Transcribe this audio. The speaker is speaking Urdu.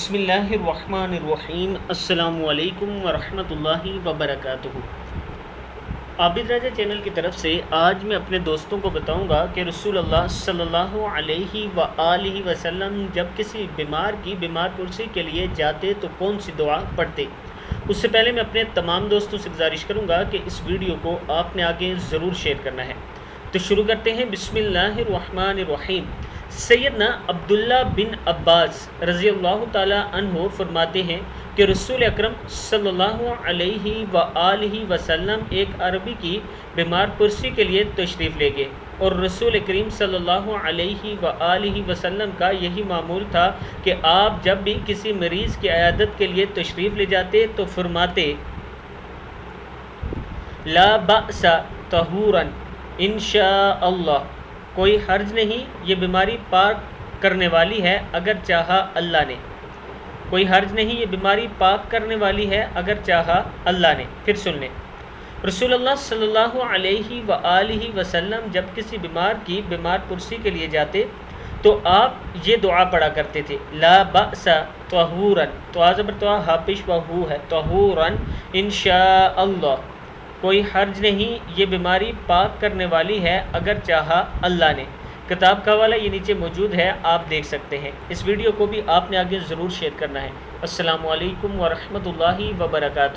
بسم اللہ الرحمن الرحیم۔ السلام علیکم ورحمۃ اللہ وبرکاتہ۔ عابد راجہ چینل کی طرف سے آج میں اپنے دوستوں کو بتاؤں گا کہ رسول اللہ صلی اللہ علیہ وآلہ وسلم جب کسی بیمار کی بیمار پرسی کے لیے جاتے تو کون سی دعا پڑھتے۔ اس سے پہلے میں اپنے تمام دوستوں سے گزارش کروں گا کہ اس ویڈیو کو آپ نے آگے ضرور شیئر کرنا ہے۔ تو شروع کرتے ہیں۔ بسم اللہ الرحمن الرحیم۔ سیدنا عبداللہ بن عباس رضی اللہ تعالی عنہ فرماتے ہیں کہ رسول اکرم صلی اللہ علیہ وآلہ وسلم ایک عربی کی بیمار پرسی کے لیے تشریف لے گئے، اور رسول کریم صلی اللہ علیہ وآلہ وسلم کا یہی معمول تھا کہ آپ جب بھی کسی مریض کی عیادت کے لیے تشریف لے جاتے تو فرماتے لا بأس طہورا انشاء اللہ، کوئی حرج نہیں، یہ بیماری پاک کرنے والی ہے اگر چاہا اللہ نے۔ کوئی حرج نہیں، یہ بیماری پاک کرنے والی ہے اگر چاہا اللہ نے۔ پھر سن لیں، رسول اللہ صلی اللہ علیہ وآلہ وسلم جب کسی بیمار کی بیمار پرسی کے لیے جاتے تو آپ یہ دعا پڑھا کرتے تھے، لا بأس طہورا، تو زبر تو حافظ و ہو ہے، طہورا انشاء اللہ، کوئی حرج نہیں، یہ بیماری پاک کرنے والی ہے اگر چاہا اللہ نے۔ کتاب کا حوالہ یہ نیچے موجود ہے، آپ دیکھ سکتے ہیں۔ اس ویڈیو کو بھی آپ نے آگے ضرور شیئر کرنا ہے۔ السلام علیکم ورحمۃ اللہ وبرکاتہ۔